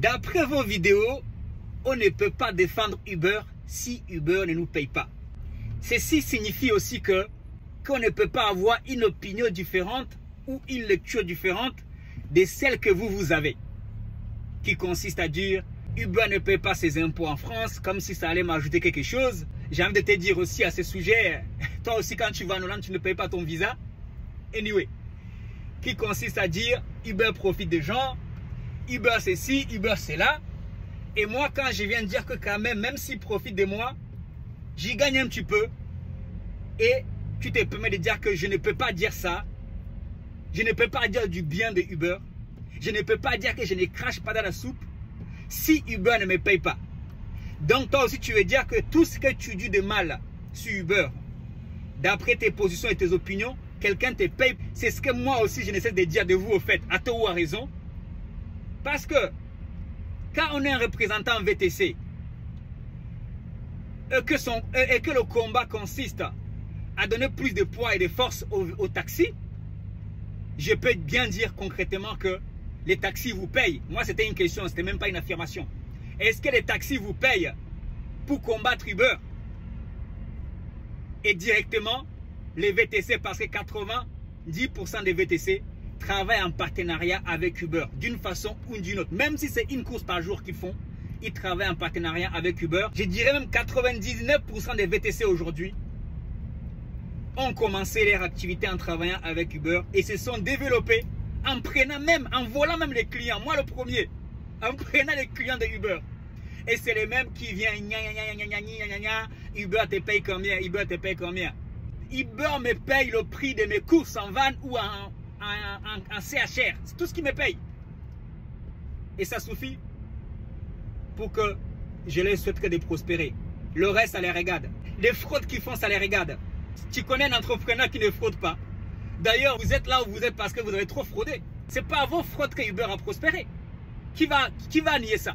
D'après vos vidéos, on ne peut pas défendre Uber si Uber ne nous paye pas. Ceci signifie aussi qu'on ne peut pas avoir une opinion différente ou une lecture différente de celle que vous avez. Qui consiste à dire Uber ne paye pas ses impôts en France, comme si ça allait m'ajouter quelque chose. J'ai envie de te dire aussi à ce sujet, toi aussi quand tu vas en Hollande, tu ne payes pas ton visa. Anyway, qui consiste à dire Uber profite des gens, Uber c'est ci, Uber c'est là. Et moi quand je viens de dire que quand même s'il profite de moi, j'y gagne un petit peu. Et tu te permets de dire que je ne peux pas dire ça. Je ne peux pas dire du bien de Uber. Je ne peux pas dire que je ne crache pas dans la soupe si Uber ne me paye pas. Donc toi aussi tu veux dire que tout ce que tu dis de mal sur Uber, d'après tes positions et tes opinions, quelqu'un te paye. C'est ce que moi aussi je n'essaie de dire de vous au fait, à tort ou à raison. Parce que quand on est un représentant VTC et que le combat consiste à donner plus de poids et de force aux taxis, je peux bien dire concrètement que les taxis vous payent. Moi, c'était une question, c'était même pas une affirmation. Est-ce que les taxis vous payent pour combattre Uber? Et directement, les VTC, parce que 90% des VTC travaillent en partenariat avec Uber, d'une façon ou d'une autre. Même si c'est une course par jour qu'ils font, ils travaillent en partenariat avec Uber. Je dirais même 99% des VTC aujourd'hui ont commencé leur activité en travaillant avec Uber et se sont développés en prenant même, en volant même les clients. Moi le premier, en prenant les clients de Uber. Et c'est les mêmes qui viennent, Uber te paye combien, Uber te paye combien. Uber me paye le prix de mes courses en van ou en CHR. C'est tout ce qui me paye. Et ça suffit pour que je les souhaite que de prospérer. Le reste, ça les regarde. Les fraudes qu'ils font, ça les regarde. Tu connais un entrepreneur qui ne fraude pas. D'ailleurs, vous êtes là où vous êtes parce que vous avez trop fraudé. Ce n'est pas à vos fraudes que Uber a prospéré. Qui va nier ça?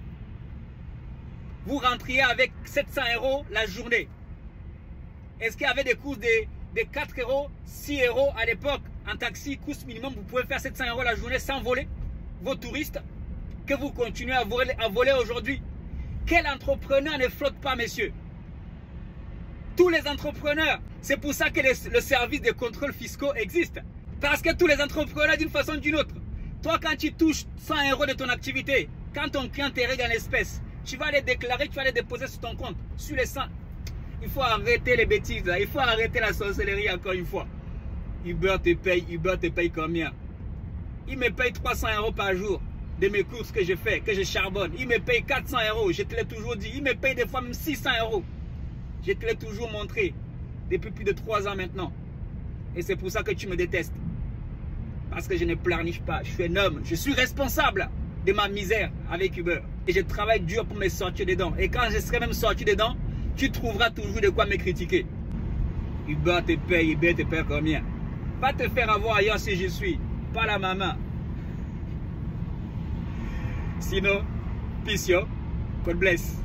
Vous rentriez avec 700 € la journée. Est-ce qu'il y avait des courses de 4 €, 6 € à l'époque? En taxi, course minimum, vous pouvez faire 700 € la journée sans voler vos touristes que vous continuez à voler aujourd'hui. Quel entrepreneur ne flotte pas, messieurs? Tous les entrepreneurs. C'est pour ça que le service de contrôle fiscaux existe. Parce que tous les entrepreneurs, d'une façon ou d'une autre, toi, quand tu touches 100 € de ton activité, quand ton client te règle en espèces, tu vas les déclarer, tu vas les déposer sur ton compte. Sur les 100. Il faut arrêter les bêtises, là. Il faut arrêter la sorcellerie encore une fois. Uber te paye combien? Il me paye 300 € par jour de mes courses que je fais, que je charbonne. Il me paye 400 €, je te l'ai toujours dit. Il me paye des fois même 600 €. Je te l'ai toujours montré depuis plus de 3 ans maintenant. Et c'est pour ça que tu me détestes. Parce que je ne pleurniche pas. Je suis un homme. Je suis responsable de ma misère avec Uber. Et je travaille dur pour me sortir dedans. Et quand je serai même sorti dedans, tu trouveras toujours de quoi me critiquer. Uber te paye combien? Va te faire avoir ailleurs si je suis. Pas la maman. Sinon, peace yo. God bless.